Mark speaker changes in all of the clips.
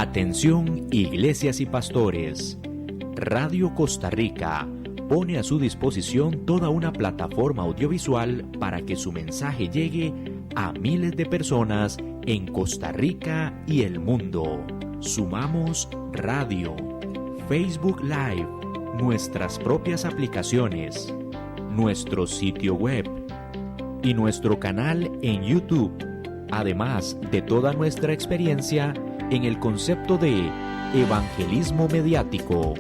Speaker 1: Atención, iglesias y pastores. Radio Costa Rica pone a su disposición toda una plataforma audiovisual para que su mensaje llegue a miles de personas en Costa Rica y el mundo. Sumamos radio, Facebook Live, nuestras propias aplicaciones, nuestro sitio web y nuestro canal en YouTube, además de toda nuestra experiencia en el concepto de evangelismo mediático,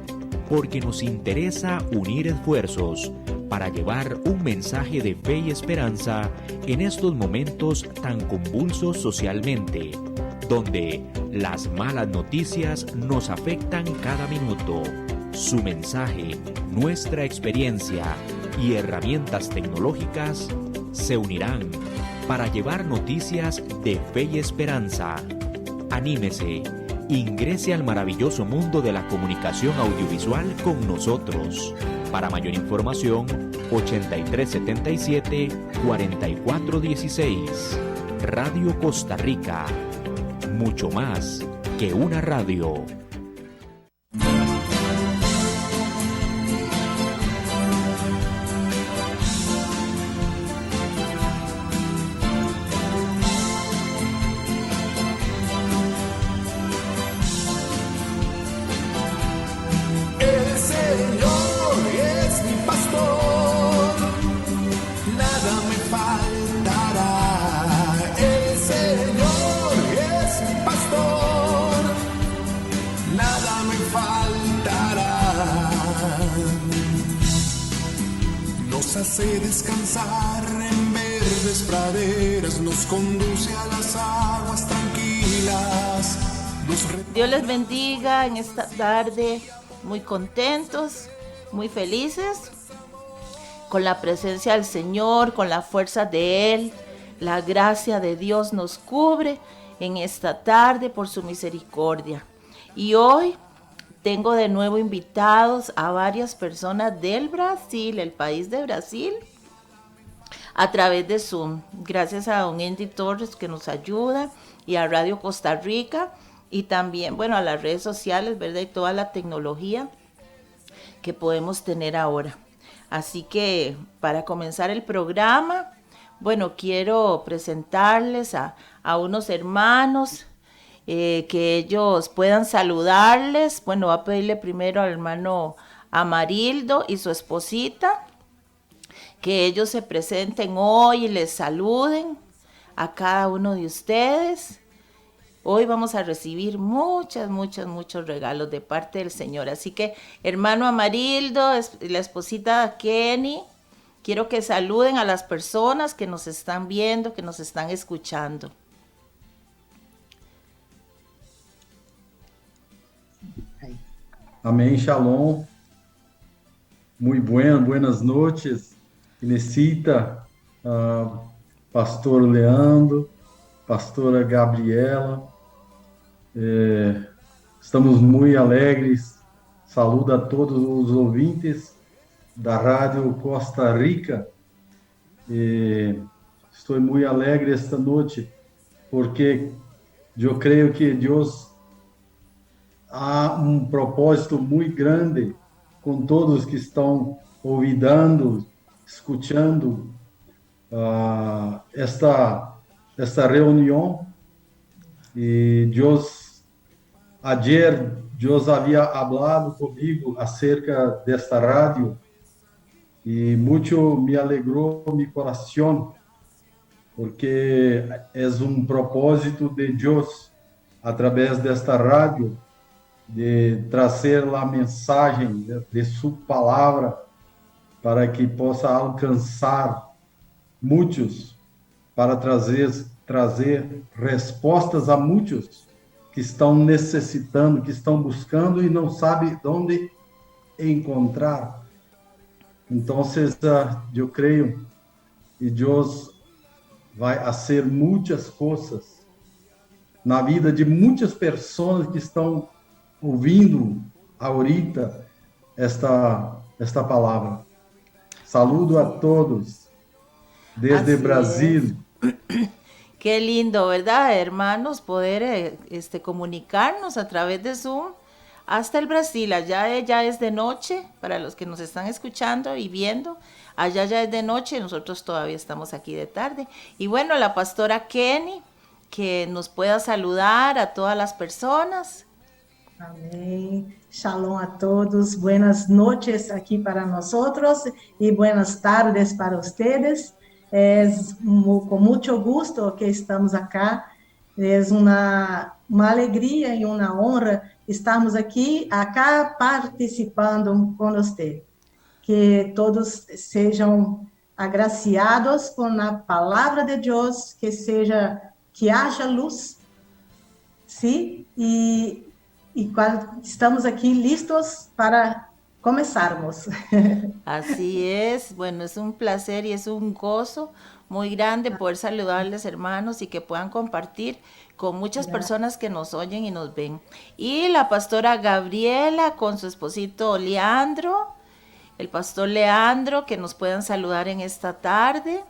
Speaker 1: porque nos interesa unir esfuerzos para llevar un mensaje de fe y esperanza en estos momentos tan convulsos socialmente, donde las malas noticias nos afectan cada minuto. Su mensaje, nuestra experiencia y herramientas tecnológicas se unirán para llevar noticias de fe y esperanza. Anímese, ingrese al maravilloso mundo de la comunicación audiovisual con nosotros. Para mayor información, 8377-4416. Radio Costa Rica. Mucho más que una radio.
Speaker 2: Hace descansar en verdes praderas, nos conduce a las aguas tranquilas.
Speaker 3: Dios les bendiga en esta tarde, muy contentos, muy felices, con la presencia del Señor, con la fuerza de Él. La gracia de Dios nos cubre en esta tarde por su misericordia. Y hoy tengo de nuevo invitados a varias personas del Brasil, el país de Brasil, a través de Zoom. Gracias a don Andy Torres que nos ayuda y a Radio Costa Rica y también, bueno, a las redes sociales, ¿verdad? Y toda la tecnología que podemos tener ahora. Así que para comenzar el programa, bueno, quiero presentarles a unos hermanos que ellos puedan saludarles. Bueno, voy a pedirle primero al hermano Amarildo y su esposita que ellos se presenten hoy y les saluden a cada uno de ustedes. Hoy vamos a recibir muchos regalos de parte del Señor. Así que, hermano Amarildo, la esposita Kenny, quiero que saluden a las personas que nos están viendo, que nos están escuchando.
Speaker 4: Amém, Shalom. Muito buenas noites, Inesita, pastor Leandro, pastora Gabriela. Estamos muito alegres. Saludo a todos os ouvintes da Rádio Costa Rica. Estou muito alegre esta noite porque eu creio que Deus há propósito muito grande com todos que estão ouvindo, escutando esta reunião. E Deus havia falado comigo acerca desta rádio e muito me alegrou meu coração, porque é propósito de Deus através desta rádio de trazer a mensagem de sua palavra para que possa alcançar muitos, para trazer respostas a muitos que estão necessitando, que estão buscando e não sabem onde encontrar. Então, eu creio que Deus vai fazer muitas coisas na vida de muitas pessoas que estão ouvindo ahorita esta palavra. Saludo a todos desde Brasil.
Speaker 3: Qué lindo, ¿verdad, hermanos? Poder comunicarnos a través de Zoom hasta el Brasil. Allá ya es de noche, para los que nos están escuchando y viendo. Allá ya es de noche, nosotros todavía estamos aquí de tarde. Y bueno, la pastora Kenny, que nos pueda saludar a todas las personas.
Speaker 5: Amém. Shalom a todos. Buenas noches aqui para nós e buenas tardes para vocês. Com muito gosto que estamos acá. É uma alegria e uma honra estarmos acá participando com você. Que todos sejam agraciados com a palavra de Deus, que haja luz, sim, e estamos aqui listos para comenzarmos.
Speaker 3: Así es, bueno, es un placer y es un gozo muy grande poder saludarles, hermanos, y que puedan compartir con muchas personas que nos oyen y nos ven. Y la pastora Gabriela con su esposito Leandro, el pastor Leandro, que nos puedan saludar en esta tarde.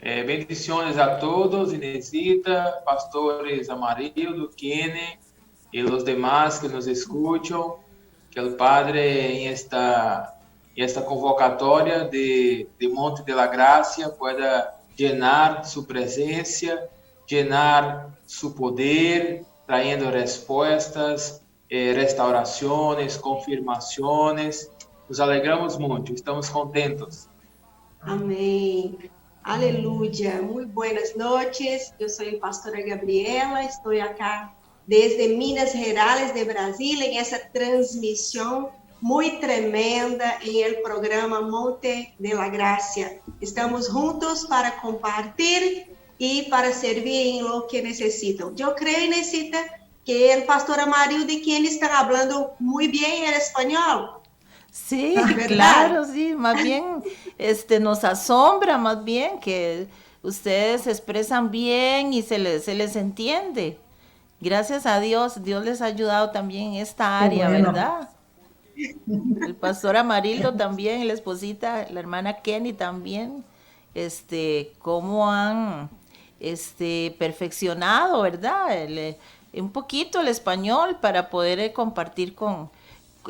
Speaker 6: Bendiciones a todos, Inesita, pastores Amarildo, Kenny y los demás que nos escuchan, que el Padre en esta convocatoria de Monte de la Gracia pueda llenar su presencia, llenar su poder, trayendo respuestas, restauraciones, confirmaciones. Nos alegramos mucho, estamos contentos.
Speaker 7: Amém. Aleluia. Muito buenas noches. Eu sou a pastora Gabriela, estou acá desde Minas Gerais de Brasil em essa transmissão muito tremenda em el programa Monte de la Gracia. Estamos juntos para compartilhar e para servir em lo que necessitam. Eu creio, Necita, que o pastor Amarildo e quem está falando muito bem em espanhol.
Speaker 3: Sí, claro, sí, más bien nos asombra más bien que ustedes se expresan bien y se les entiende. Gracias a Dios, Dios les ha ayudado también en esta área, bueno. ¿Verdad? El pastor Amarildo también, la esposita, la hermana Kenny también, cómo han perfeccionado, ¿verdad? Un poquito el español para poder compartir con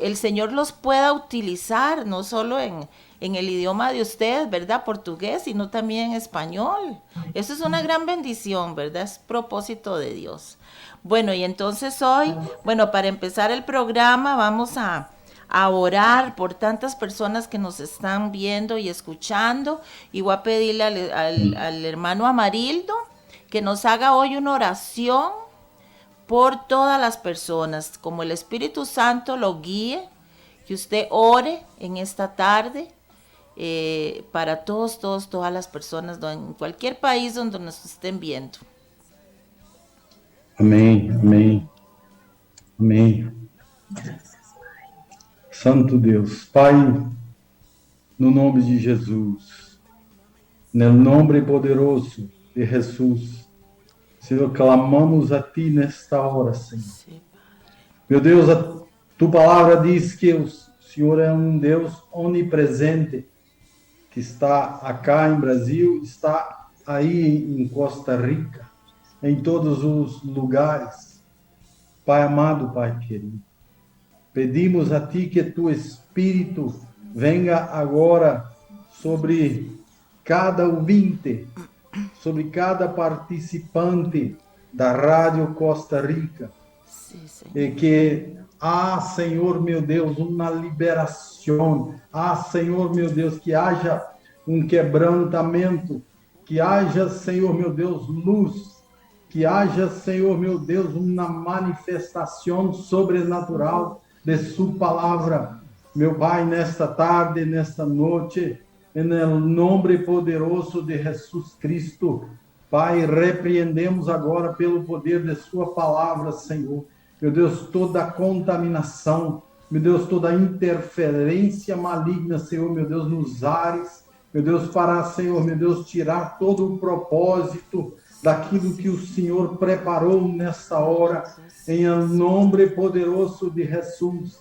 Speaker 3: el Señor los pueda utilizar, no solo en el idioma de ustedes, ¿verdad? Portugués, sino también en español. Eso es una gran bendición, ¿verdad? Es propósito de Dios. Bueno, y entonces hoy, bueno, para empezar el programa vamos a orar por tantas personas que nos están viendo y escuchando, y voy a pedirle al hermano Amarildo que nos haga hoy una oración por todas las personas, como el Espíritu Santo lo guíe, que usted ore en esta tarde para todas las personas en cualquier país donde nos estén viendo.
Speaker 4: Amém, amém, amém. Santo Deus, Pai, no nome de Jesus, no nome poderoso de Jesus, Senhor, clamamos a Ti nesta hora, Senhor. Meu Deus, a Tu palavra diz que o Senhor é um Deus onipresente, que está acá em Brasil, está aí em Costa Rica, em todos os lugares. Pai amado, Pai querido, pedimos a Ti que Tu Espírito venha agora sobre cada ouvinte, sobre cada participante da Rádio Costa Rica, e que Senhor meu Deus, uma liberação, Senhor meu Deus, que haja um quebrantamento, que haja, Senhor meu Deus, luz, que haja, Senhor meu Deus, uma manifestação sobrenatural de Sua palavra, meu Pai, nesta tarde, nesta noite, no nome poderoso de Jesus Cristo. Pai, repreendemos agora pelo poder de Sua palavra, Senhor. Meu Deus, toda contaminação, meu Deus, toda interferência maligna, Senhor, meu Deus, nos ares, meu Deus, para, Senhor, meu Deus, tirar todo o propósito daquilo que o Senhor preparou nesta hora, em nome poderoso de Jesus.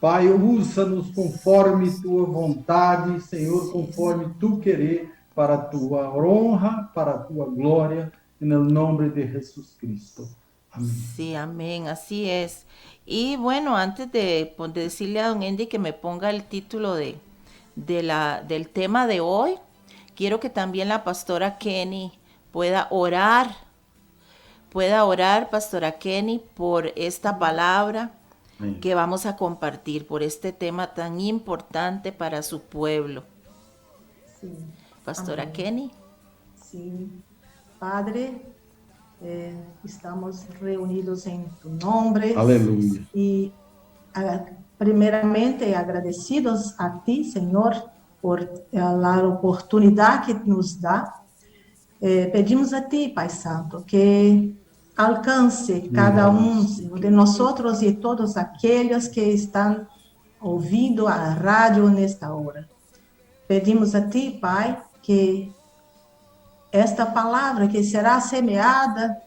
Speaker 4: Pai, usa-nos conforme Tua vontade, Senhor, conforme Tu querer, para tua honra, para tua glória, no nome de Jesus Cristo. Amém.
Speaker 3: Sí, amén, así es. Y bueno, antes de decirle a don Andy que me ponga el título del tema de hoy, quiero que también la pastora Kenny pueda orar, pastora Kenny, por esta palabra
Speaker 4: Amém.
Speaker 3: que vamos a compartir, por este tema tan importante para su pueblo.
Speaker 5: Sim.
Speaker 3: Pastora
Speaker 5: Amém.
Speaker 3: Kenny.
Speaker 5: Sim. Padre, estamos reunidos em tu nome.
Speaker 4: Aleluia.
Speaker 5: E, primeiramente, agradecidos a ti, Senhor, por a oportunidade que nos dá. Pedimos a ti, Pai Santo, que alcance cada Senhor, de nós e todos aqueles que estão ouvindo a rádio nesta hora. Pedimos a ti, Pai, que esta palavra que será semeada,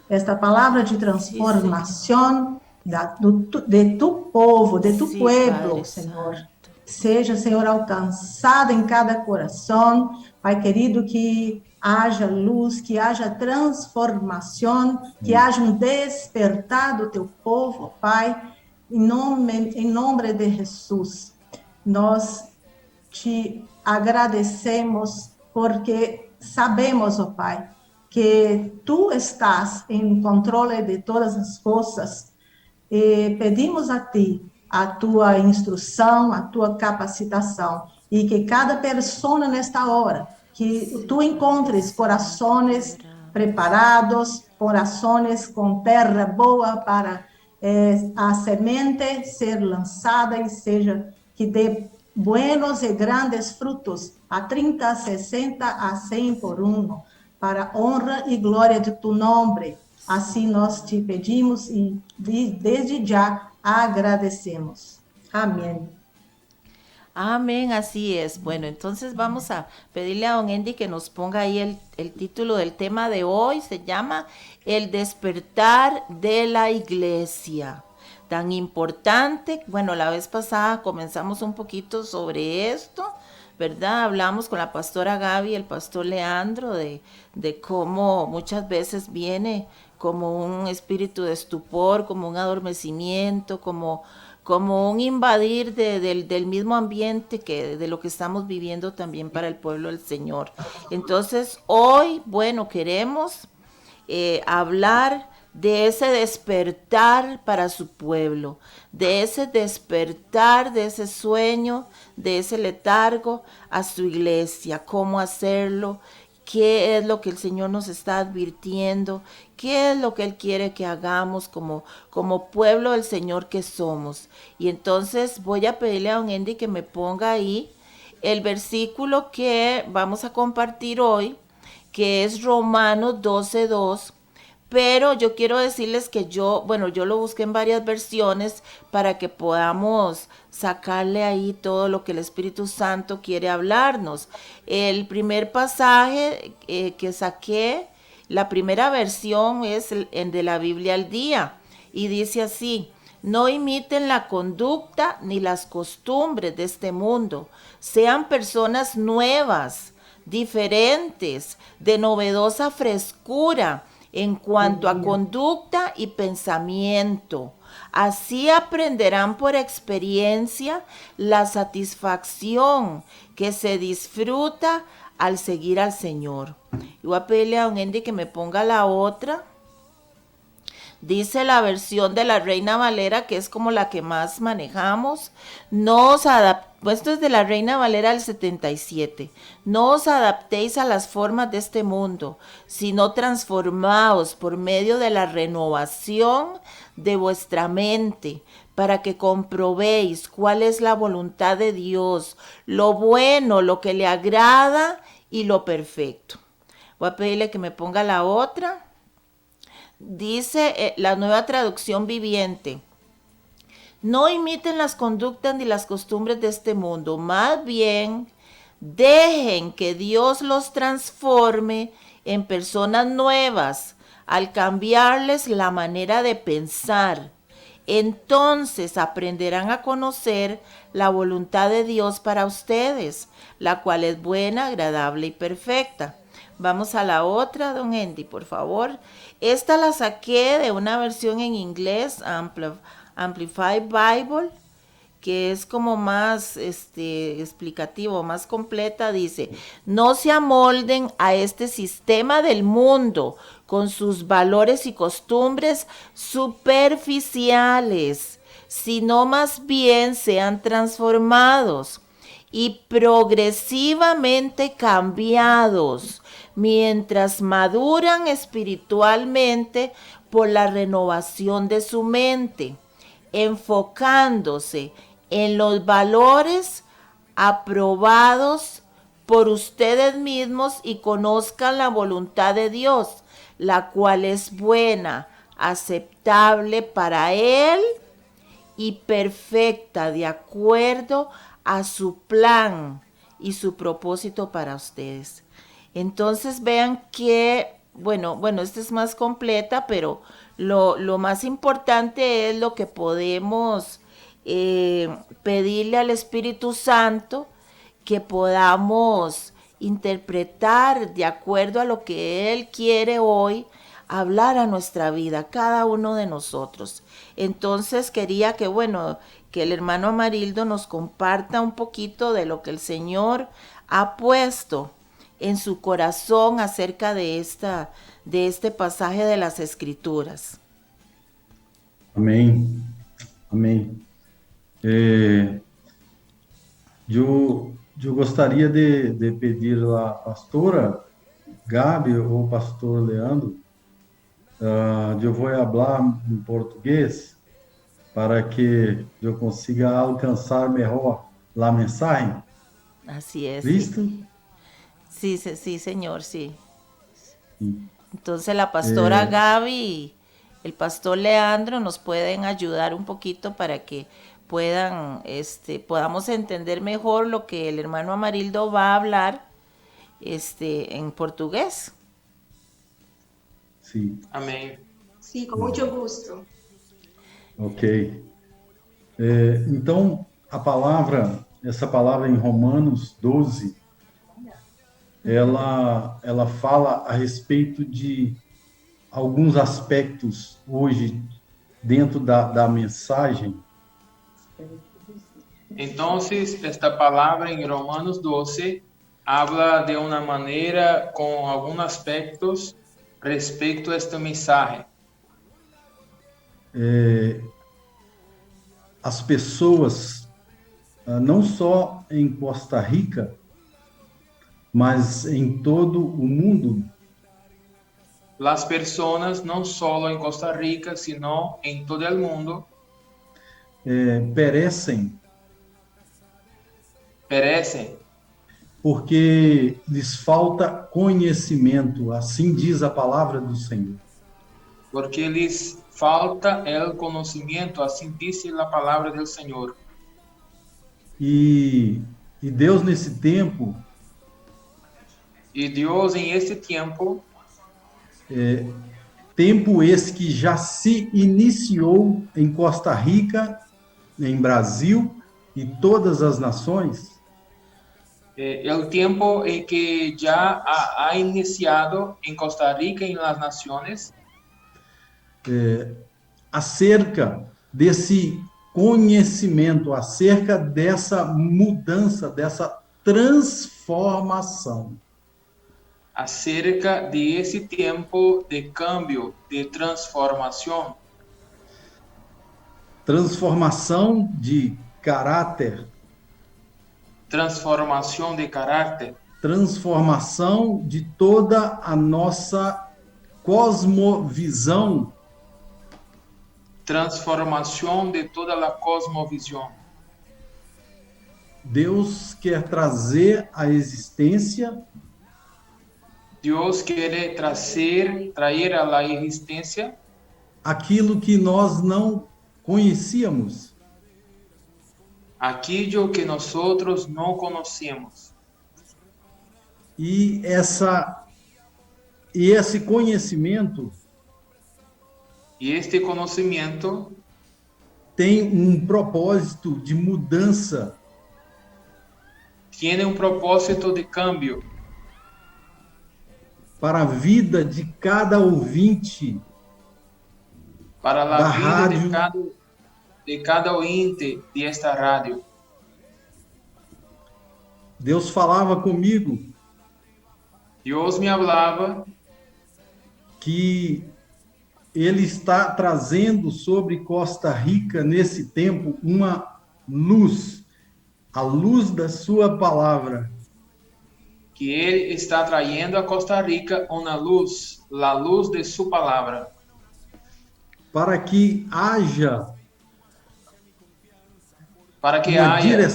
Speaker 5: esta palavra de transformação de tu povo, de tu pueblo, Senhor, seja, Senhor, alcançada em cada coração, Pai querido, que haja luz, que haja transformação, que haja despertar do teu povo, Pai, em nome de Jesus. Nós te agradecemos porque sabemos, ó Pai, que tu estás em controle de todas as coisas e pedimos a ti a tua instrução, a tua capacitação e que cada pessoa nesta hora, que tu encontres corações preparados, corações com terra boa para a semente ser lançada e seja que dê buenos e grandes frutos, a 30, a 60, a 100 por uno, para honra e glória de tu nome. Assim nós te pedimos e desde já agradecemos. Amém.
Speaker 3: Amén, así es. Bueno, entonces vamos a pedirle a don Andy que nos ponga ahí el título del tema de hoy. Se llama El despertar de la iglesia. Tan importante. Bueno, la vez pasada comenzamos un poquito sobre esto, ¿verdad? Hablamos con la pastora Gaby y el pastor Leandro de cómo muchas veces viene como un espíritu de estupor, como un adormecimiento, como un invadir del mismo ambiente que de lo que estamos viviendo también para el pueblo del Señor. Entonces, hoy, bueno, queremos hablar de ese despertar para su pueblo, de ese despertar, de ese sueño, de ese letargo a su iglesia, cómo hacerlo, qué es lo que el Señor nos está advirtiendo, qué es lo que Él quiere que hagamos como pueblo del Señor que somos. Y entonces voy a pedirle a don Andy que me ponga ahí el versículo que vamos a compartir hoy, que es Romanos 12:2. Pero yo quiero decirles que yo lo busqué en varias versiones para que podamos sacarle ahí todo lo que el Espíritu Santo quiere hablarnos. El primer pasaje que saqué, la primera versión es el de la Biblia al día y dice así: no imiten la conducta ni las costumbres de este mundo, sean personas nuevas, diferentes, de novedosa frescura en cuanto a conducta y pensamiento. Así aprenderán por experiencia la satisfacción que se disfruta al seguir al Señor. Y voy a pedirle a don Andy que me ponga la otra. Dice la versión de la Reina Valera, que es como la que más manejamos. Esto es de la Reina Valera del 77. No os adaptéis a las formas de este mundo, sino transformaos por medio de la renovación de vuestra mente, para que comprobéis cuál es la voluntad de Dios, lo bueno, lo que le agrada y lo perfecto. Voy a pedirle que me ponga la otra. Dice la Nueva Traducción Viviente: no imiten las conductas ni las costumbres de este mundo, más bien dejen que Dios los transforme en personas nuevas al cambiarles la manera de pensar. Entonces aprenderán a conocer la voluntad de Dios para ustedes, la cual es buena, agradable y perfecta. Vamos a la otra, don Andy, por favor. Esta la saqué de una versión en inglés, Amplified Bible, que es como más explicativo, más completa. Dice: no se amolden a este sistema del mundo con sus valores y costumbres superficiales, sino más bien sean transformados y progresivamente cambiados mientras maduran espiritualmente por la renovación de su mente, enfocándose en los valores aprobados por ustedes mismos, y conozcan la voluntad de Dios, la cual es buena, aceptable para Él y perfecta, de acuerdo a su plan y su propósito para ustedes. Entonces vean que, bueno, esta es más completa, pero lo más importante es lo que podemos pedirle al Espíritu Santo, que podamos interpretar de acuerdo a lo que Él quiere hoy hablar a nuestra vida, cada uno de nosotros. Entonces quería que el hermano Amarildo nos comparta un poquito de lo que el Señor ha puesto en su corazón acerca de este pasaje de las Escrituras.
Speaker 4: Amém. Amém. Eu gostaria de pedir à pastora Gabi ou pastor Leandro, eu vou falar em português para que eu consiga alcançar melhor a mensagem.
Speaker 3: Así es.
Speaker 4: ¿Listo?
Speaker 3: Sí, señor, sí. Entonces la pastora Gaby y el pastor Leandro nos pueden ayudar un poquito para que podamos entender mejor lo que el hermano Amarildo va a hablar en portugués.
Speaker 4: Sí.
Speaker 6: Amém.
Speaker 7: Sí, con mucho gusto.
Speaker 4: Ok. Então, essa palavra em Romanos 12, ela fala a respeito de alguns aspectos hoje dentro da mensagem.
Speaker 6: Então, esta palavra em Romanos 12 habla de uma maneira com alguns aspectos respeito a esta mensagem.
Speaker 4: As pessoas, não só em Costa Rica, mas em todo o mundo,
Speaker 6: Las personas, não só em Costa Rica, sino em todo o mundo,
Speaker 4: perecem porque lhes falta conhecimento, assim diz a palavra do Senhor.
Speaker 6: porque lhes falta o conhecimento, assim diz a palavra do Senhor.
Speaker 4: E Deus nesse tempo,
Speaker 6: E Deus em este tempo
Speaker 4: esse que já se iniciou em Costa Rica, em Brasil e todas as nações,
Speaker 6: o tempo em que já ha iniciado em Costa Rica e nas nações,
Speaker 4: acerca desse conhecimento, acerca dessa mudança, dessa transformação.
Speaker 6: acerca de esse tempo de cambio, de transformação.
Speaker 4: Transformação de caráter.
Speaker 6: Transformação de caráter.
Speaker 4: Transformação de toda a nossa cosmovisão.
Speaker 6: Transformação de toda a cosmovisão.
Speaker 4: Deus quer trazer à existência
Speaker 6: Deus quer trazer à existência
Speaker 4: aquilo que nós não conhecíamos.
Speaker 6: Aquilo que nós não conhecemos.
Speaker 4: E esse conhecimento,
Speaker 6: E este conhecimento
Speaker 4: tem um propósito de mudança
Speaker 6: tiene un propósito de cambio
Speaker 4: para a vida de cada ouvinte
Speaker 6: para la
Speaker 4: da
Speaker 6: vida
Speaker 4: rádio,
Speaker 6: de cada ointe de esta radio.
Speaker 4: Deus falava comigo
Speaker 6: Dios me hablaba
Speaker 4: que Ele está trazendo sobre Costa Rica, nesse tempo, uma luz, a luz da sua palavra,
Speaker 6: que Él está trayendo a Costa Rica una luz, la luz de su palabra,
Speaker 4: para que haja
Speaker 6: para que
Speaker 4: uma
Speaker 6: haya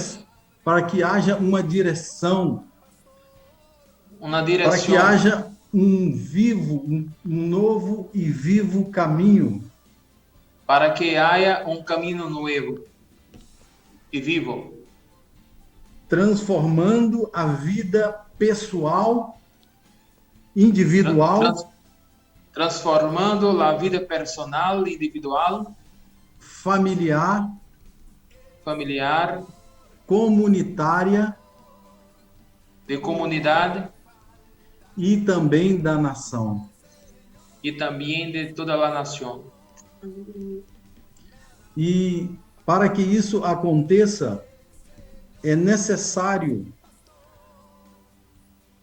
Speaker 4: para que haja uma direção,
Speaker 6: una
Speaker 4: para que
Speaker 6: dirección,
Speaker 4: haja um novo e vivo caminho,
Speaker 6: para que haya un camino nuevo y vivo,
Speaker 4: transformando a vida pessoal, individual,
Speaker 6: transformando la vida personal, individual,
Speaker 4: familiar,
Speaker 6: familiar,
Speaker 4: comunitária
Speaker 6: de comunidad
Speaker 4: e também da nação.
Speaker 6: y también de toda la nación.
Speaker 4: E para que isso aconteça, é necessário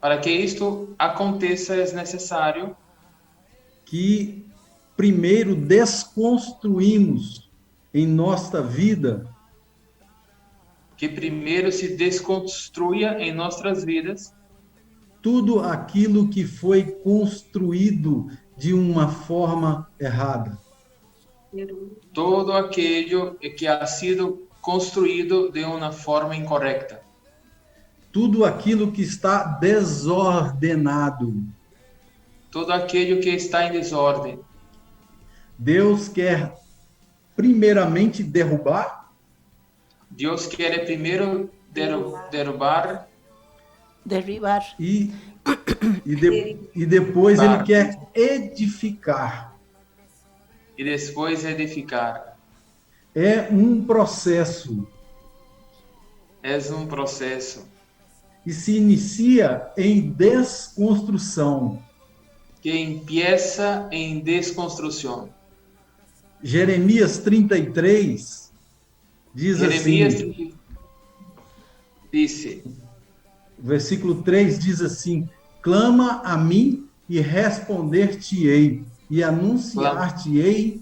Speaker 6: Para que esto aconteça es necesario
Speaker 4: que primeiro desconstruímos em nossa vida
Speaker 6: que primeiro se desconstruya en nuestras vidas
Speaker 4: tudo aquilo que foi construído de uma forma errada.
Speaker 6: todo aquello que ha sido construido de una forma incorrecta,
Speaker 4: Tudo aquilo que está desordenado.
Speaker 6: todo aquello que está en desorden.
Speaker 4: Deus quer primeiramente derrubar
Speaker 6: Dios quiere primero derribar
Speaker 4: e depois ele quer edificar.
Speaker 6: y después edificar.
Speaker 4: É um processo
Speaker 6: Es un proceso
Speaker 4: e se inicia em desconstrução.
Speaker 6: que empieza en desconstrucción.
Speaker 4: Jeremias 33 diz
Speaker 6: Jeremías
Speaker 4: assim,
Speaker 6: dice,
Speaker 4: versículo 3 diz assim: clama a mim e responder-te-ei, e anunciar-te-ei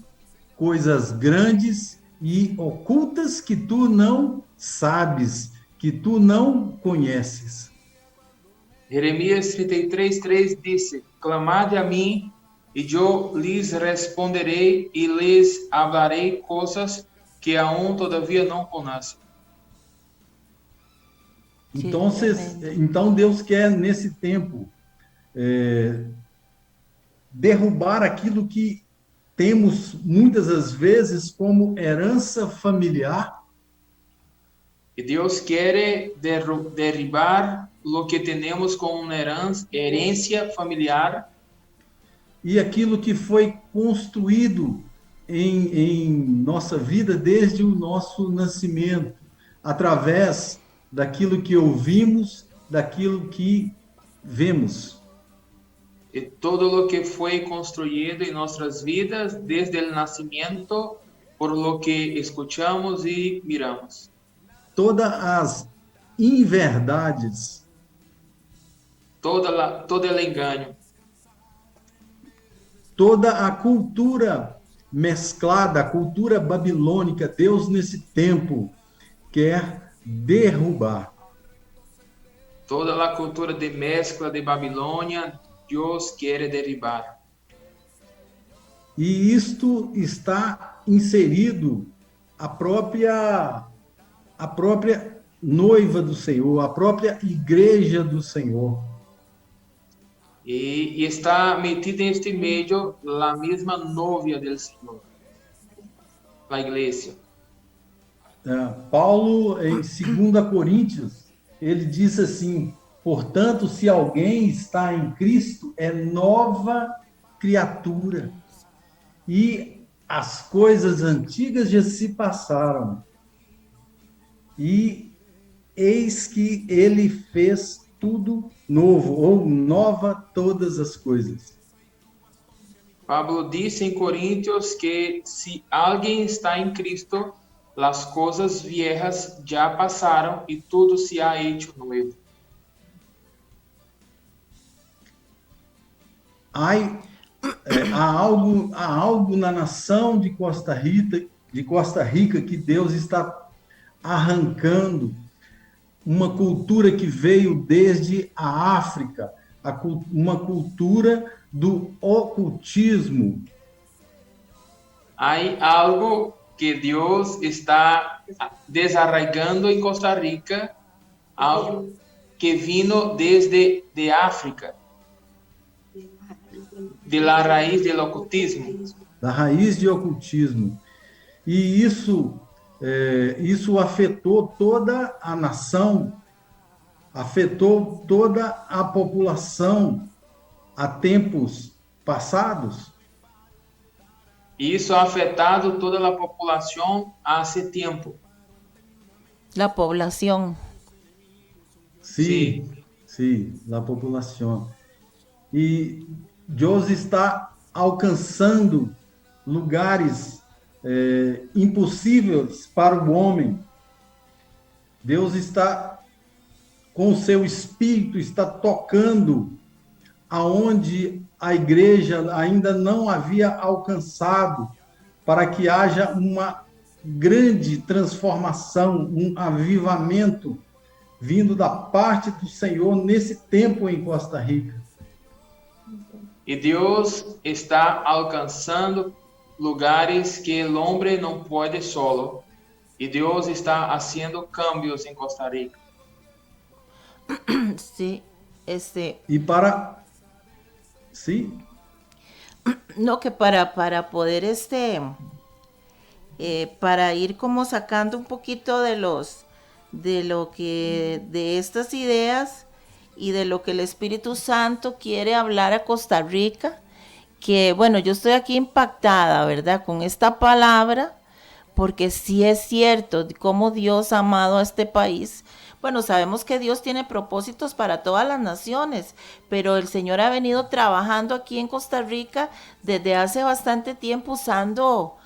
Speaker 4: coisas grandes e ocultas que tu não sabes, que tu não conheces.
Speaker 6: Jeremías 33:3 dice, clamad a mí y yo les responderé y les hablaré cosas que aún todavía no conocen.
Speaker 4: Então Deus quer nesse tempo derrubar aquilo que temos muitas das vezes como herança familiar.
Speaker 6: Y Dios quiere derribar lo que tenemos como una herencia familiar
Speaker 4: E aquilo que foi construído em nossa vida desde o nosso nascimento, através daquilo que ouvimos, daquilo que vemos.
Speaker 6: y todo lo que fue construido en nuestras vidas desde el nacimiento por lo que escuchamos y miramos.
Speaker 4: Todas as inverdades,
Speaker 6: Todo el engaño,
Speaker 4: toda a cultura mesclada, a cultura babilônica, Deus nesse tempo quer derrubar.
Speaker 6: toda la cultura de mezcla de Babilônia, Dios quiere derribar.
Speaker 4: E isto está inserido a própria noiva do Senhor, a própria igreja do Senhor.
Speaker 6: Y está metida en este medio la misma novia del Señor, la iglesia.
Speaker 4: Paulo, em 2 Coríntios, ele diz assim: portanto, se alguém está em Cristo, é nova criatura. E as coisas antigas já se passaram, e eis que ele fez tudo novo, ou nova todas as coisas.
Speaker 6: Pablo dice en Corintios que si alguien está en Cristo, las cosas viejas ya pasaron y todo se ha hecho nuevo.
Speaker 4: Há algo na nação de Costa Rica que Deus está arrancando, uma cultura que veio desde a África, uma cultura do ocultismo.
Speaker 6: Hay algo que Dios está desarraigando en Costa Rica, algo que vino desde de África, de la raíz del ocultismo.
Speaker 4: Da raiz de ocultismo. E isso afetou toda a nação, afetou toda a população há tempos passados.
Speaker 6: Y eso ha afectado toda la población hace tiempo.
Speaker 3: La población.
Speaker 4: Sim, a população. E Deus está alcançando lugares impossíveis para o homem. Deus está, com o seu Espírito, está tocando aonde a igreja ainda não havia alcançado, para que haja uma grande transformação, um avivamento vindo da parte do Senhor nesse tempo em Costa Rica.
Speaker 6: Y Dios está alcanzando lugares que el hombre no puede solo. Y Dios está haciendo cambios en Costa Rica.
Speaker 3: Sí,
Speaker 4: E para... Sim?
Speaker 3: No, que para poder para ir como sacando un poquito de estas ideas y de lo que el Espíritu Santo quiere hablar a Costa Rica, que bueno, yo estoy aquí impactada, ¿verdad?, con esta palabra, porque sí es cierto cómo Dios ha amado a este país. Bueno, sabemos que Dios tiene propósitos para todas las naciones, pero el Señor ha venido trabajando aquí en Costa Rica desde hace bastante tiempo, usando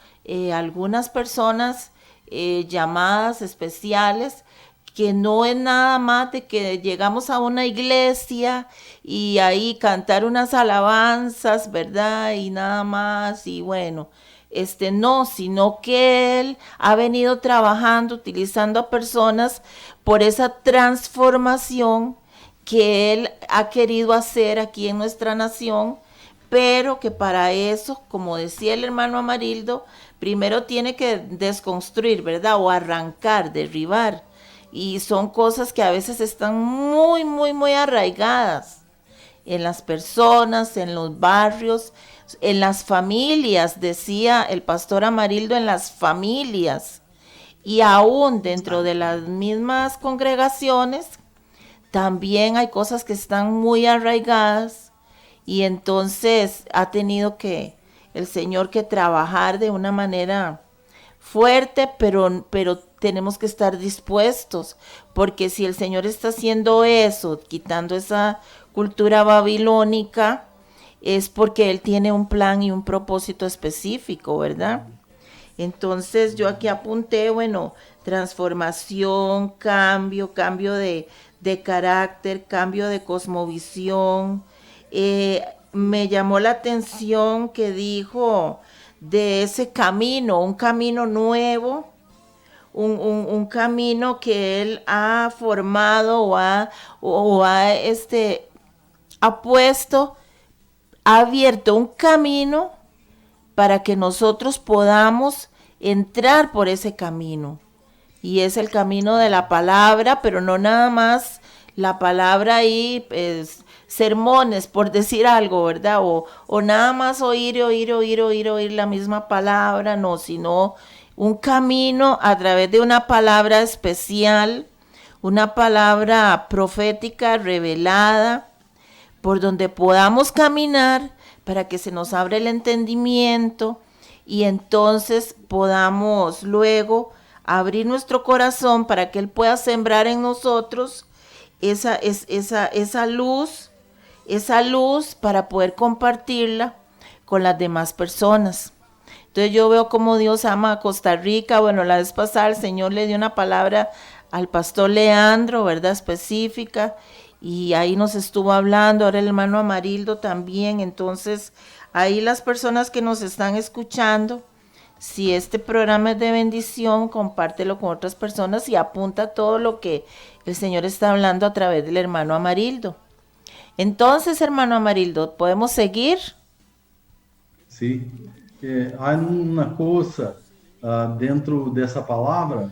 Speaker 3: algunas personas llamadas especiales, que no es nada más de que llegamos a una iglesia y ahí cantar unas alabanzas, ¿verdad? Y nada más, y bueno, no, sino que Él ha venido trabajando, utilizando a personas por esa transformación que Él ha querido hacer aquí en nuestra nación, pero que para eso, como decía el hermano Amarildo, primero tiene que desconstruir, ¿verdad? O arrancar, derribar. Y son cosas que a veces están muy, muy, muy arraigadas en las personas, en los barrios, en las familias, decía el pastor Amarildo, en las familias. Y aún dentro de las mismas congregaciones, también hay cosas que están muy arraigadas, y entonces ha tenido que el Señor que trabajar de una manera fuerte, pero tenemos que estar dispuestos, porque si el Señor está haciendo eso, quitando esa cultura babilónica, es porque Él tiene un plan y un propósito específico, ¿verdad? Entonces yo aquí apunté, bueno, transformación, cambio de carácter, cambio de cosmovisión. Me llamó la atención que dijo de ese camino, un camino nuevo, un camino que Él ha formado o ha puesto, ha abierto un camino para que nosotros podamos entrar por ese camino. Y es el camino de la palabra, pero no nada más la palabra ahí, sermones, por decir algo, ¿verdad? O nada más oír la misma palabra, no, sino un camino a través de una palabra especial, una palabra profética revelada, por donde podamos caminar para que se nos abra el entendimiento y entonces podamos luego abrir nuestro corazón para que Él pueda sembrar en nosotros esa luz para poder compartirla con las demás personas. Entonces yo veo cómo Dios ama a Costa Rica. Bueno, la vez pasada el Señor le dio una palabra al pastor Leandro, ¿verdad? Específica, y ahí nos estuvo hablando, ahora el hermano Amarildo también. Entonces ahí las personas que nos están escuchando, si este programa es de bendición, compártelo con otras personas y apunta todo lo que el Señor está hablando a través del hermano Amarildo. Entonces, hermano Amarildo, ¿podemos seguir?
Speaker 4: Sí. Há uma coisa dentro dessa palavra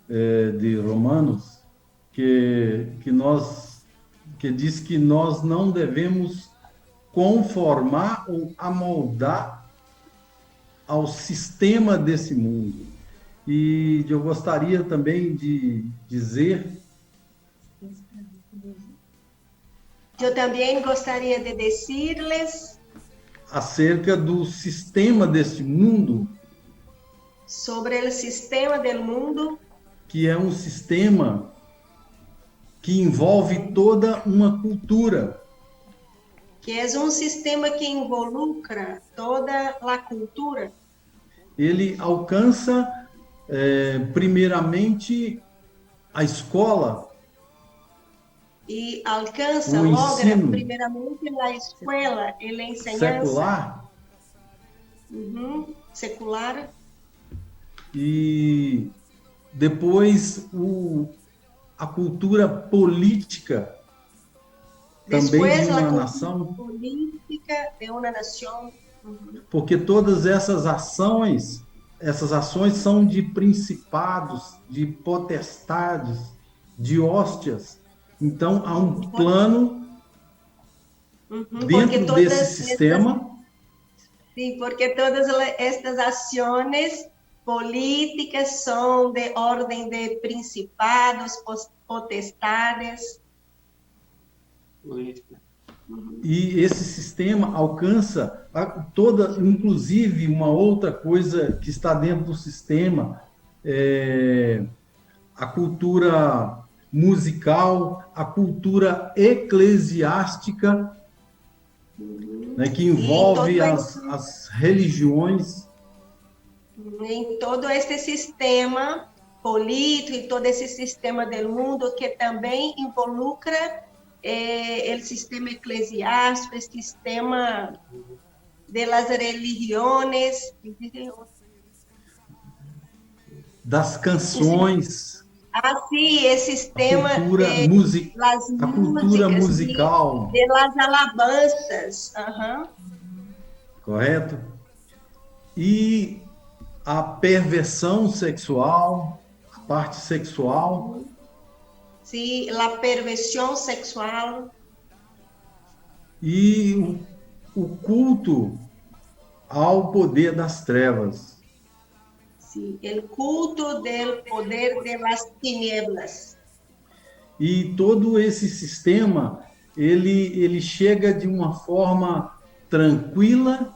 Speaker 4: de Romanos que diz que nós não devemos conformar ou amoldar ao sistema desse mundo. E eu gostaria também de dizer...
Speaker 7: Eu também gostaria de dizer-lhes
Speaker 4: acerca do sistema deste mundo,
Speaker 7: sobre o sistema do mundo,
Speaker 4: que é um sistema que envolve toda uma cultura.
Speaker 7: Que é um sistema que involucra toda a cultura.
Speaker 4: Ele alcança, primeiramente, a escola.
Speaker 7: E alcança logo, primeiramente, a escola, a enseñança.
Speaker 4: Secular.
Speaker 7: Secular.
Speaker 4: E depois a cultura política.
Speaker 7: Después,
Speaker 4: também de uma
Speaker 7: nação. Política de uma nação.
Speaker 4: Porque todas essas ações são de principados, de potestades, de hóstias. Então, há um plano dentro desse sistema.
Speaker 7: Sim, porque todas estas ações políticas são de ordem de principados, potestades.
Speaker 4: E esse sistema alcança inclusive uma outra coisa que está dentro do sistema, a cultura musical, a cultura eclesiástica, né, que envolve as religiões.
Speaker 7: Em todo este sistema político e todo esse sistema do mundo que também involucra o sistema eclesiástico, o sistema de las religiões,
Speaker 4: das canções,
Speaker 7: sim, esse sistema
Speaker 4: a cultura musical,
Speaker 7: de las alabanças,
Speaker 4: correto? E a perversão sexual, a parte sexual.
Speaker 7: Sim, a perversão sexual.
Speaker 4: E o culto ao poder das trevas.
Speaker 7: Sim, o culto do poder das tinieblas.
Speaker 4: E todo esse sistema, ele chega de uma forma tranquila,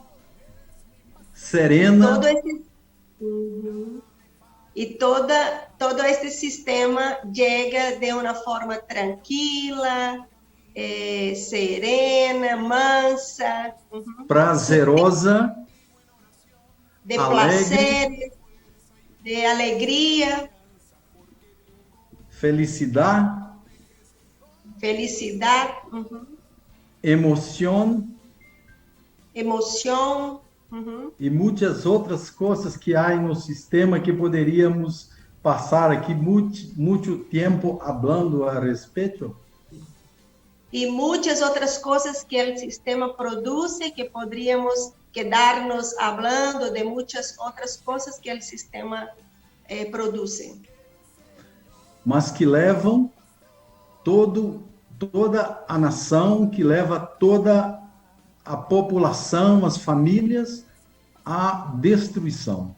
Speaker 4: serena.
Speaker 7: E todo este sistema chega de uma forma tranquila, serena, mansa,
Speaker 4: prazerosa,
Speaker 7: de
Speaker 4: alegre,
Speaker 7: prazer, de alegria,
Speaker 4: felicidade, emoção, e muitas outras coisas que há no sistema que poderíamos passar aqui muito tempo falando a respeito.
Speaker 7: E muitas outras coisas que o sistema produz, que poderíamos quedar-nos falando de muitas outras coisas que o sistema produz.
Speaker 4: Mas que levam toda a nação, que leva toda a população, as famílias, à destruição.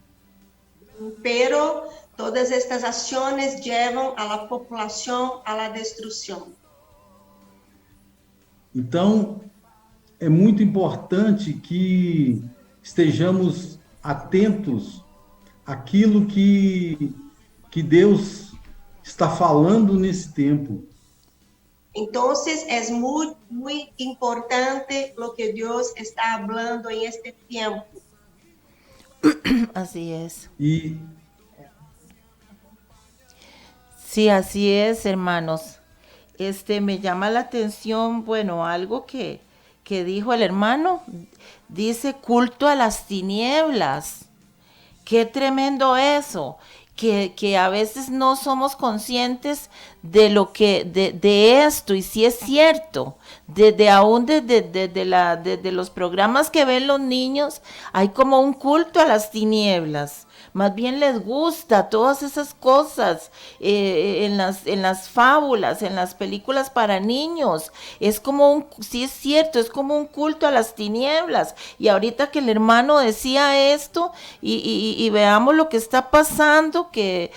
Speaker 7: Pero todas estas ações levam a população à destruição.
Speaker 4: Então, é muito importante que estejamos atentos àquilo que Deus está falando nesse tempo.
Speaker 7: Entonces es muy, muy importante lo que Dios está hablando en este tiempo.
Speaker 3: Así es.
Speaker 4: E
Speaker 3: Sí, así es, hermanos. Me llama la atención, bueno, algo que dijo el hermano. Dice culto a las tinieblas. Qué tremendo eso. Que a veces no somos conscientes de lo que, de esto, y sí es cierto, desde los programas que ven los niños, hay como un culto a las tinieblas. Más bien les gusta todas esas cosas en las fábulas, en las películas para niños. Es como sí es cierto, es como un culto a las tinieblas. Y ahorita que el hermano decía esto, y veamos lo que está pasando, que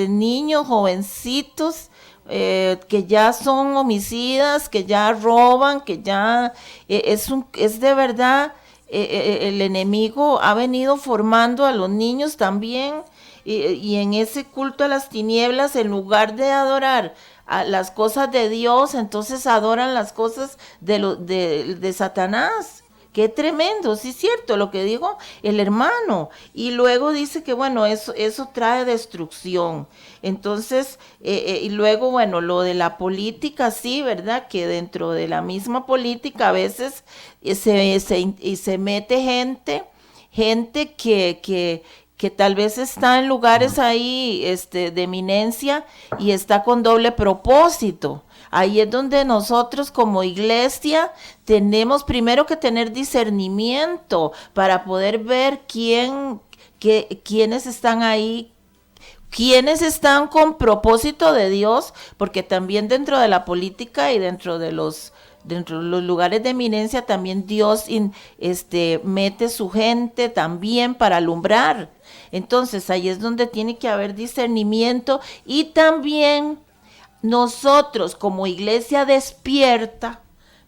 Speaker 3: niños, jovencitos, que ya son homicidas, que ya roban, que ya es de verdad. El enemigo ha venido formando a los niños también, y en ese culto a las tinieblas, en lugar de adorar a las cosas de Dios, entonces adoran las cosas de Satanás. Qué tremendo, sí es cierto lo que dijo el hermano. Y luego dice que bueno, eso trae destrucción. Entonces, y luego, bueno, lo de la política, sí, ¿verdad? Que dentro de la misma política a veces se mete gente que tal vez está en lugares ahí de eminencia y está con doble propósito. Ahí es donde nosotros como iglesia tenemos primero que tener discernimiento para poder ver quiénes están ahí, quiénes están con propósito de Dios, porque también dentro de la política y dentro de los lugares de eminencia también Dios mete su gente también para alumbrar. Entonces ahí es donde tiene que haber discernimiento, y también nosotros como iglesia despierta,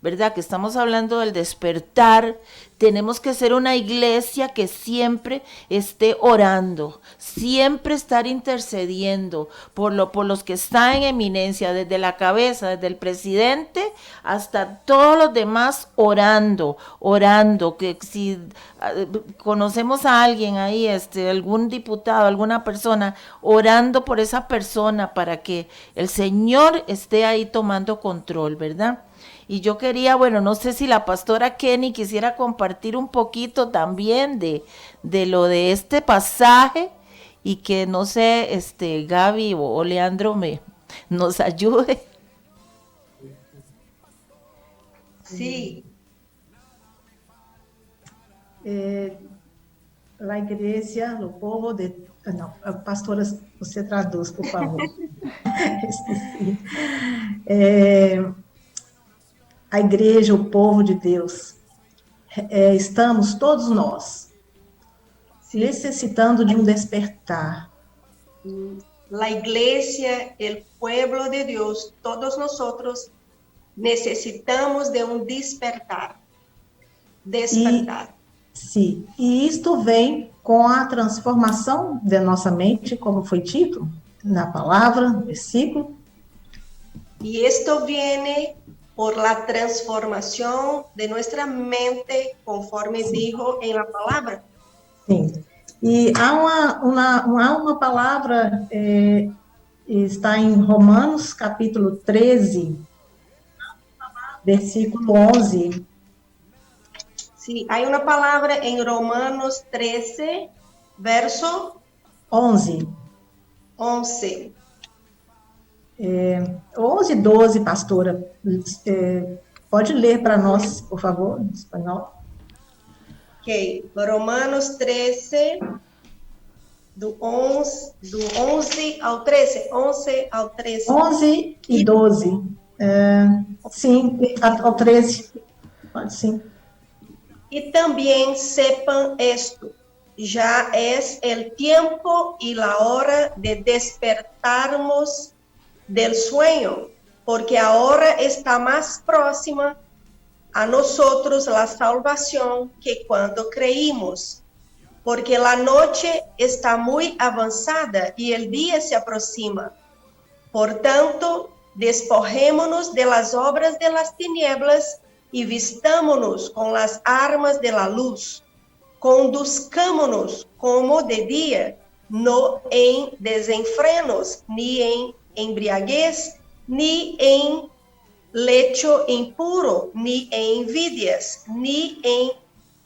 Speaker 3: ¿verdad? Que estamos hablando del despertar. Tenemos que ser una iglesia que siempre esté orando, siempre estar intercediendo por los que están en eminencia, desde la cabeza, desde el presidente hasta todos los demás, orando, que si conocemos a alguien ahí, algún diputado, alguna persona, orando por esa persona para que el Señor esté ahí tomando control, ¿verdad? Y yo quería, bueno, no sé si la pastora Kenny quisiera compartir un poquito también de lo de este pasaje, y que no sé, Gaby o Leandro nos ayude.
Speaker 7: Sí.
Speaker 5: La igreja, o povo de... Não, pastora, você traduz, por favor. Esqueci. A igreja, o povo de Deus, estamos todos nós necessitando de um despertar.
Speaker 7: La iglesia, el pueblo de Dios, todos nosotros necesitamos de un despertar.
Speaker 5: Sim, e isto vem com a transformação de nossa mente, como foi dito na palavra, no versículo.
Speaker 7: E isto viene por la transformación de nuestra mente, conforme dijo en la palabra.
Speaker 5: Sim, e há uma palavra, está em Romanos, capítulo 13, versículo 11.
Speaker 7: Sí, hay una palabra en Romanos 13, verso
Speaker 5: 11.
Speaker 7: 11.
Speaker 5: 11, 12, pastora. Pode ler para nós, por favor, em espanhol.
Speaker 7: Ok, Romanos 13, do 11 ao 13. 11 ao 13.
Speaker 5: 11 e 12. Sim, ao 13. Pode sim.
Speaker 7: Y también sepan esto, ya es el tiempo y la hora de despertarnos del sueño, porque ahora está más próxima a nosotros la salvación que cuando creímos. porque la noche está muy avanzada y el día se aproxima. Por tanto, despojémonos de las obras de las tinieblas y vistámonos con las armas de la luz. Conduzcámonos como de día, no en desenfrenos, ni en embriaguez, ni en lecho impuro, ni en envidias, ni en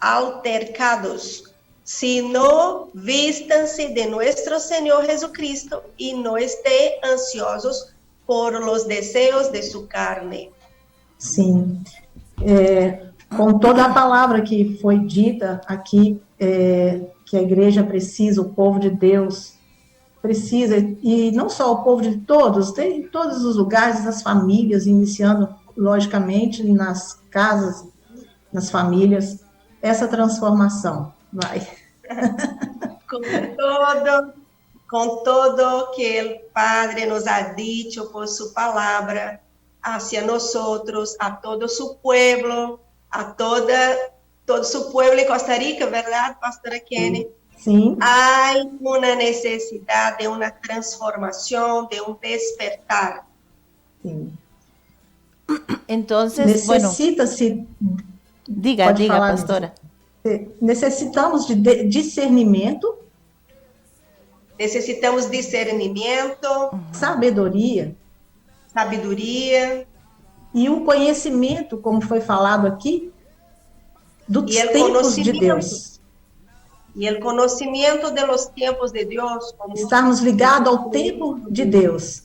Speaker 7: altercados, sino vístanse de nuestro Señor Jesucristo y no estén ansiosos por los deseos de su carne.
Speaker 5: Sim. Com toda a palavra que foi dita aqui, que a igreja precisa, o povo de Deus precisa, e não só o povo de todos, tem em todos os lugares, as famílias, iniciando, logicamente, nas casas, nas famílias, essa transformação. Vai.
Speaker 7: Com todo que o Padre nos ha dicho por su palabra hacia nosotros, a todo su pueblo, todo su pueblo en Costa Rica, ¿verdad, Pastora Kenny?
Speaker 5: Sim.
Speaker 7: Hay una necesidad de una transformación, de un despertar.
Speaker 5: Sim.
Speaker 3: Entonces, bueno,
Speaker 5: Necessita-se,
Speaker 3: diga,
Speaker 5: pode
Speaker 3: diga,
Speaker 5: falar,
Speaker 3: pastora.
Speaker 5: necessitamos de discernimento,
Speaker 7: Necesitamos discernimento,
Speaker 5: sabedoria
Speaker 7: sabedoria
Speaker 5: e um conhecimento, como foi falado aqui, dos
Speaker 7: e o
Speaker 5: tempos de
Speaker 7: conhecimento.
Speaker 5: Deus.
Speaker 7: E o conhecimento de los tiempos de Deus.
Speaker 5: Estarmos ligados ao tempo de Deus.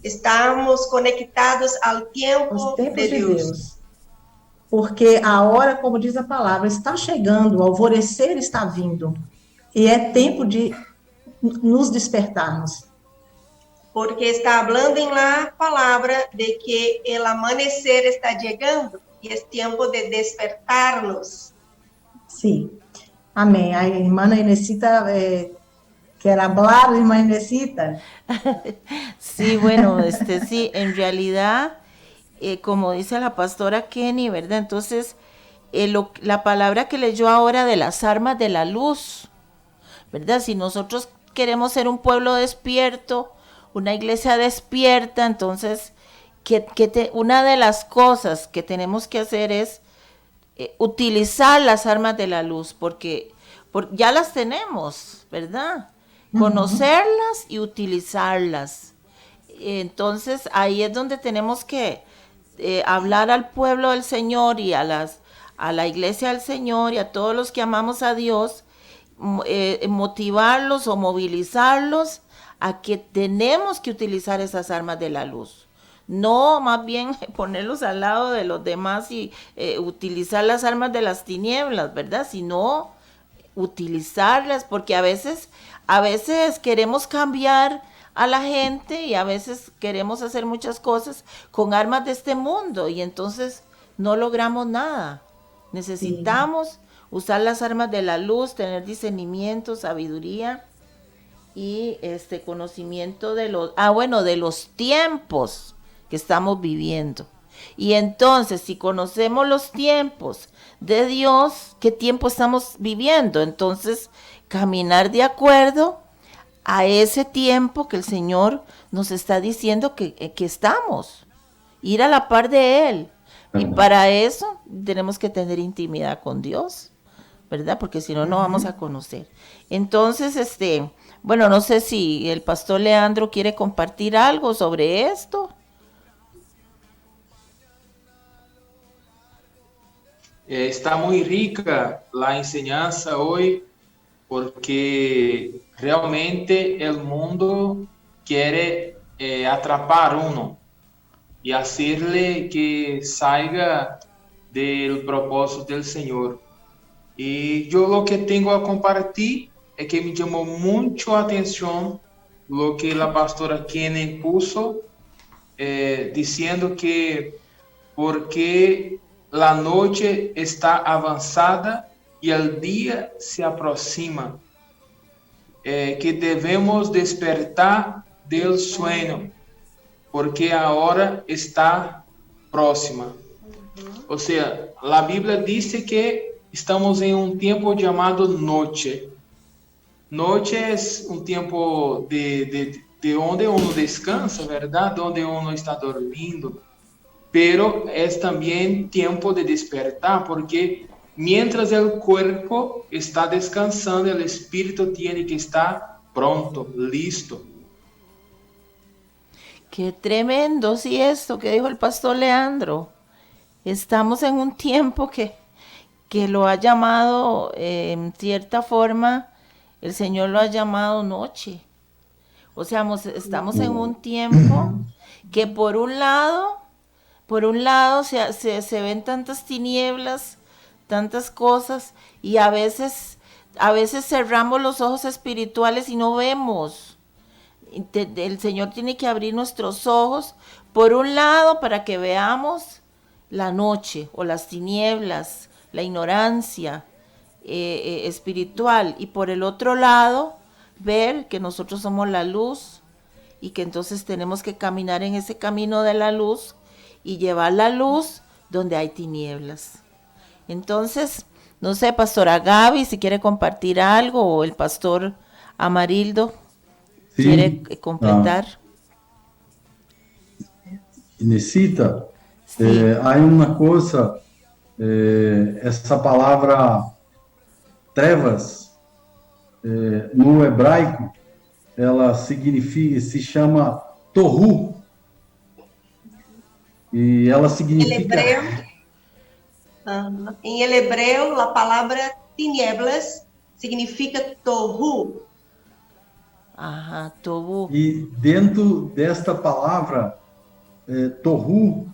Speaker 7: Estamos conectados ao tempo
Speaker 5: Os tempos
Speaker 7: de
Speaker 5: de
Speaker 7: Deus.
Speaker 5: Deus. Porque a hora, como diz a palavra, está chegando, o alvorecer está vindo. E é tempo de nos despertarmos.
Speaker 7: Porque está falando em la palavra de que o amanecer está chegando e é tempo de despertarnos.
Speaker 5: Sim. Amém. A irmã Inesita quer hablar, irmã Inesita.
Speaker 3: Sí, bueno, sí, en realidad, como dice la pastora Kenny, ¿verdad? Entonces, la palabra que leyó ahora de las armas de la luz, ¿verdad? Si nosotros queremos ser un pueblo despierto, una iglesia despierta, entonces, una de las cosas que tenemos que hacer es utilizar las armas de la luz, porque ya las tenemos, ¿verdad? Conocerlas y utilizarlas. Entonces, ahí es donde tenemos que hablar al pueblo del Señor y a la iglesia del Señor y a todos los que amamos a Dios, motivarlos o movilizarlos a que tenemos que utilizar esas armas de la luz. No más bien ponerlos al lado de los demás y utilizar las armas de las tinieblas, ¿verdad? Sino utilizarlas, porque a veces queremos cambiar a la gente y a veces queremos hacer muchas cosas con armas de este mundo y entonces no logramos nada. Necesitamos usar las armas de la luz, tener discernimiento, sabiduría y conocimiento de los tiempos que estamos viviendo. Y entonces, si conocemos los tiempos de Dios, ¿qué tiempo estamos viviendo? Entonces, caminar de acuerdo a ese tiempo que el Señor nos está diciendo que estamos. Ir a la par de Él. Y para eso tenemos que tener intimidad con Dios, ¿verdad? Porque si no, no vamos a conocer. Entonces, bueno, no sé si el pastor Leandro quiere compartir algo sobre esto.
Speaker 6: Está muy rica la enseñanza hoy porque realmente el mundo quiere atrapar uno y hacerle que salga del propósito del Señor. Y yo lo que tengo a compartir es que me llamó mucho atención lo que la pastora Kenny puso, diciendo que porque la noche está avanzada y el día se aproxima, que debemos despertar del sueño, porque a hora está próxima. O sea, la Biblia dice que estamos em um tempo chamado noite. Noite é um tempo de onde uno descansa, verdade? Onde uno está dormindo. Pero é também tempo de despertar, porque mientras o corpo está descansando, o espírito tem que estar pronto, listo.
Speaker 3: Qué tremendo, sí, esto que dijo el pastor Leandro. Estamos en un tiempo que lo ha llamado, en cierta forma, el Señor lo ha llamado noche. O sea, estamos en un tiempo que por un lado se ven tantas tinieblas, tantas cosas, y a veces cerramos los ojos espirituales y no vemos. El Señor tiene que abrir nuestros ojos, por un lado, para que veamos la noche o las tinieblas, la ignorancia espiritual, y por el otro lado, ver que nosotros somos la luz y que entonces tenemos que caminar en ese camino de la luz y llevar la luz donde hay tinieblas. Entonces, no sé, pastora Gaby, si quiere compartir algo, o el pastor Amarildo.
Speaker 4: Sim.
Speaker 3: ¿Quiere completar?
Speaker 4: Necessita.
Speaker 3: Sim.
Speaker 4: Há uma coisa, essa palavra trevas, no hebraico, ela significa, se chama tohu. E ela significa...
Speaker 7: Em hebreu, a palavra tinieblas significa tohu.
Speaker 3: Ajá, tohu.
Speaker 4: E dentro desta palavra, tohu,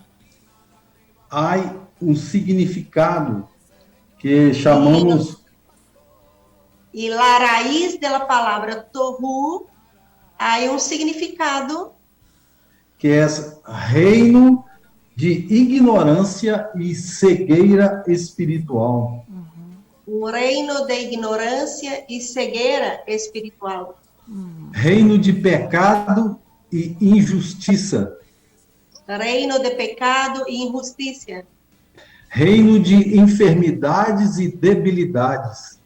Speaker 4: há um significado que chamamos...
Speaker 7: E a raiz da palavra tohu, há um significado...
Speaker 4: que é reino de ignorância e cegueira espiritual.
Speaker 7: Um reino de ignorância e cegueira espiritual.
Speaker 4: Reino de pecado e injustiça.
Speaker 7: Reino de pecado e injustiça.
Speaker 4: Reino de enfermidades e debilidades.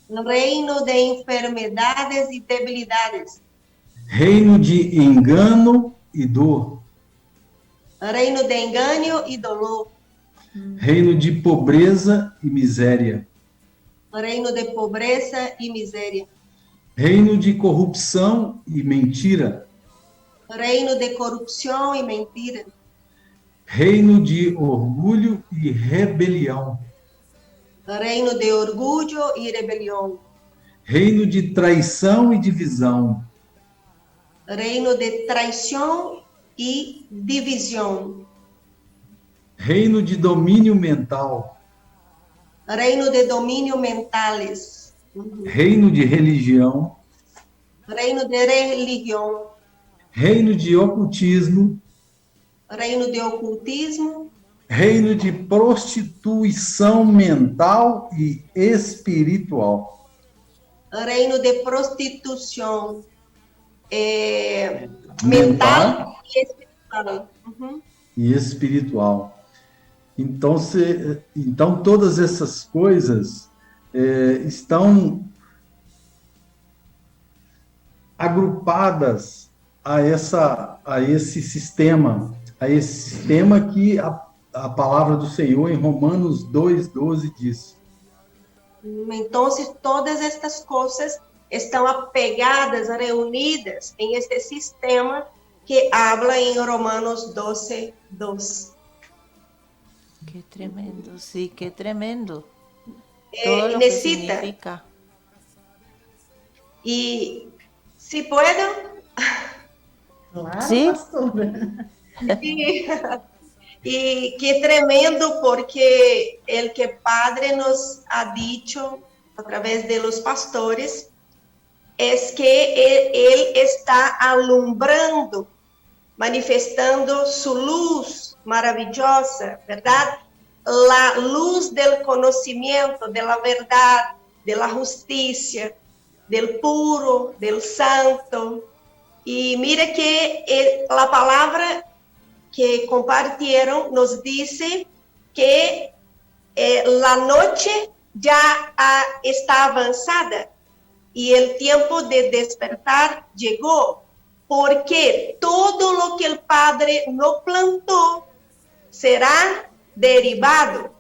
Speaker 7: Reino de enfermidades e debilidades.
Speaker 4: Reino de engano e dor.
Speaker 7: Reino de engano e dolor.
Speaker 4: Reino de pobreza e miséria.
Speaker 7: Reino de pobreza e miséria.
Speaker 4: Reino de corrupção e mentira.
Speaker 7: Reino de corrupção e mentira.
Speaker 4: Reino de orgulho e rebelião.
Speaker 7: Reino de orgulho e rebelião.
Speaker 4: Reino de traição e divisão.
Speaker 7: Reino de traição e divisão.
Speaker 4: Reino de domínio mental.
Speaker 7: Reino de domínio mentales.
Speaker 4: Reino de religião.
Speaker 7: Reino de religião.
Speaker 4: Reino de ocultismo.
Speaker 7: Reino de ocultismo.
Speaker 4: Reino de prostituição mental e espiritual.
Speaker 7: Reino de prostituição mental e espiritual.
Speaker 4: E espiritual. Então todas essas coisas estão agrupadas a esse sistema que a palavra do Senhor em Romanos 2:12 diz.
Speaker 7: Então, todas estas coisas estão apegadas, reunidas em este sistema que habla em Romanos 12:2.
Speaker 3: Qué tremendo, sí, qué tremendo. Todo lo que
Speaker 7: necesita.
Speaker 3: significa.
Speaker 7: E, se puedo...
Speaker 5: Claro,
Speaker 3: Sí.
Speaker 5: pastora.
Speaker 7: Y qué tremendo, porque el que Padre nos ha dicho a través de los pastores es que él está alumbrando, manifestando su luz maravillosa, ¿verdad? La luz del conocimiento, de la verdad, de la justicia, del puro, del santo. Y mira que la palabra que compartieron nos dice que la noche ya está avanzada y el tiempo de despertar llegó, porque todo lo que el Padre no plantó será derivado,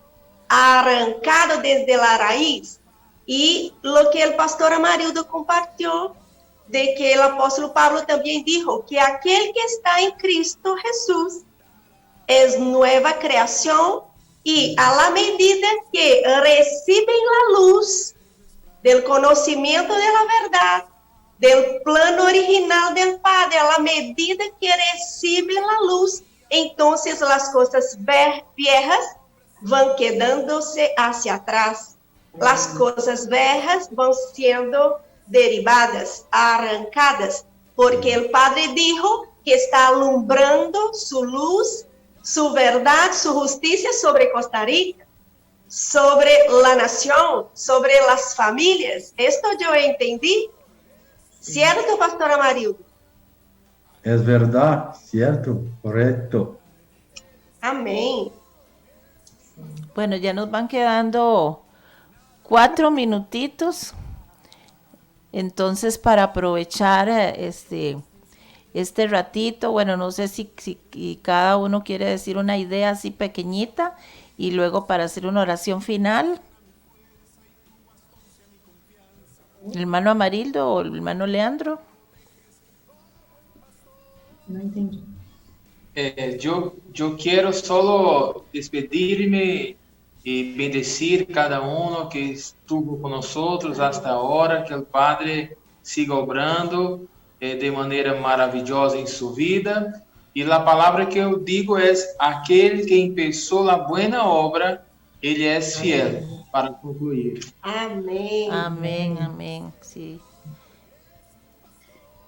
Speaker 7: arrancado desde la raíz. Y lo que el pastor Amarildo compartió, de que el apóstol Pablo también dijo, que aquel que está en Cristo Jesús es nueva creación, y a la medida que reciben la luz del conocimiento de la verdad, del plano original del Padre, a la medida que reciben la luz, entonces las cosas viejas van quedándose hacia atrás. Las cosas viejas van siendo derivadas, arrancadas, porque el Padre dijo que está alumbrando su luz, su verdad, su justicia sobre Costa Rica, sobre la nación, sobre las familias. Esto yo entendí. ¿Cierto, pastor Amarildo?
Speaker 4: Es verdad, cierto, correcto.
Speaker 7: Amén.
Speaker 3: Bueno, ya nos van quedando 4 minutitos. Entonces, para aprovechar este ratito, bueno, no sé si cada uno quiere decir una idea así pequeñita y luego para hacer una oración final. ¿El hermano Amarildo o el hermano Leandro?
Speaker 5: No entendi.
Speaker 6: Yo quiero solo despedirme y bendecir cada uno que estuvo con nosotros hasta ahora, que el Padre siga obrando de manera maravillosa en su vida. Y la palabra que yo digo es: aquel que empezó la buena obra, Él es fiel para concluir.
Speaker 7: Amén.
Speaker 3: Amén, amén, sí.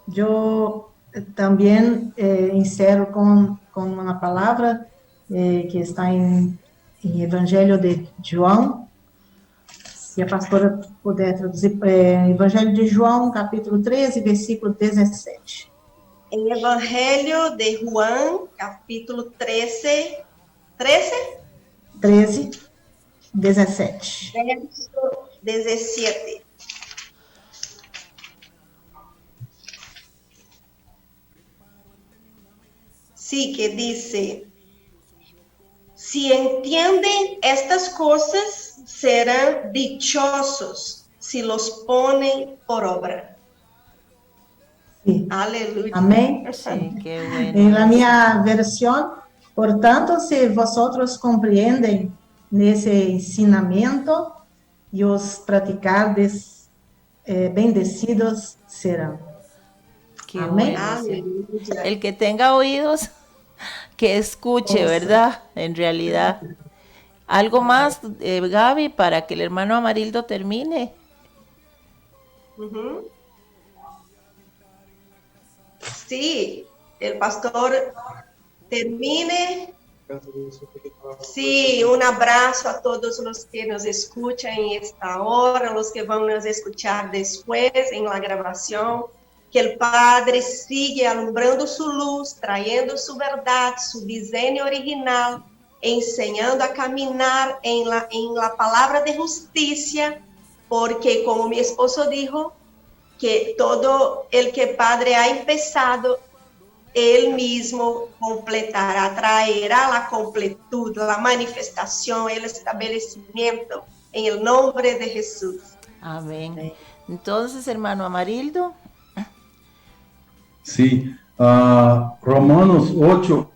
Speaker 5: Yo también insero con uma palavra que está em Evangelho de João. Se a pastora puder traduzir, Evangelho de João, capítulo 13, versículo 17.
Speaker 7: En Evangelio de Juan, capítulo 13,
Speaker 5: 13, 17.
Speaker 7: verso 17. Sí, que dice: si entienden estas cosas, serán dichosos si los ponen por obra.
Speaker 5: Sí.
Speaker 7: Aleluya.
Speaker 5: Amém?
Speaker 3: Sí, qué bueno.
Speaker 5: En la minha versão, portanto, se vosotros compreendem nesse ensinamento e os praticardes, bendecidos serão.
Speaker 3: Qué
Speaker 5: Amén.
Speaker 3: bueno, sí.
Speaker 7: Aleluya.
Speaker 3: El que tenga oídos, que escuche, ¿verdad? En realidad. ¿Algo más, Gaby, para que el hermano Amarildo termine?
Speaker 7: Ujú. Sí, el pastor termine. Sí, un abrazo a todos los que nos escuchan en esta hora, los que van a nos escuchar después en la grabación. Que el Padre siga alumbrando su luz, trayendo su verdad, su diseño original, enseñando a caminar en la palabra de justicia, porque como mi esposo dijo, que todo el que Padre ha empezado, Él mismo completará, traerá la completud, la manifestación, el establecimiento, en el nombre de Jesús.
Speaker 3: Amén. Entonces, hermano Amarildo.
Speaker 4: Sí, Romanos 8,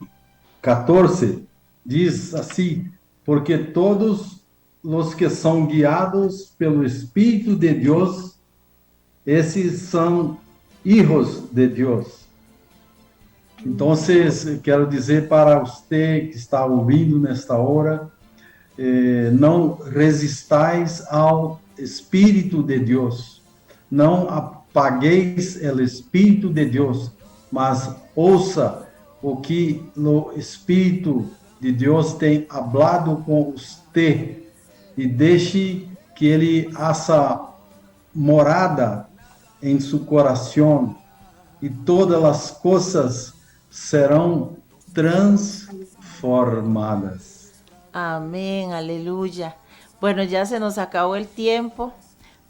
Speaker 4: 14 diz assim: porque todos os que são guiados pelo Espírito de Deus, esses são hijos de Deus. Então, quero dizer para você que está ouvindo nesta hora, não resistais ao Espírito de Deus, não apagueis o Espírito de Deus, mas ouça o que o Espírito de Deus tem hablado com você e deixe que ele haça morada em seu coração e todas as coisas serão transformadas.
Speaker 3: Amén, aleluya. Bueno, ya se nos acabó el tiempo,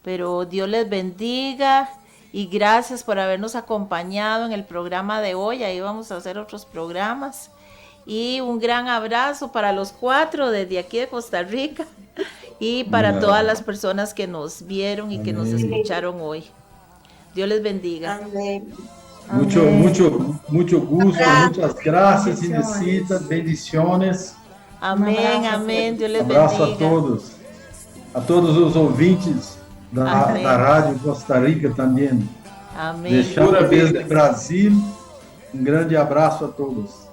Speaker 3: pero Dios les bendiga y gracias por habernos acompañado en el programa de hoy. Ahí vamos a hacer otros programas. Y un gran abrazo para los 4 desde aquí de Costa Rica y para todas las personas que nos vieron y que nos escucharon hoy. Dios les bendiga.
Speaker 7: Amén.
Speaker 4: Mucho gusto, muchas gracias, Inesita, bendiciones.
Speaker 3: Amén, amén, Dios les
Speaker 4: Abraço
Speaker 3: bendiga.
Speaker 4: a todos os ouvintes da Rádio Costa Rica também.
Speaker 3: Amém.
Speaker 4: Deixando desde Brasil, grande abraço a todos.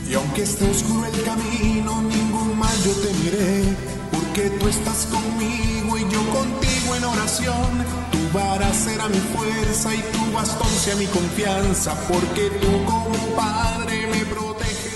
Speaker 2: Y aunque esté oscuro el camino, ningún mal yo temeré, porque tú estás conmigo y yo contigo en oración. Tu vara será mi fuerza y tu bastón sea mi confianza, porque tú como Padre me proteges.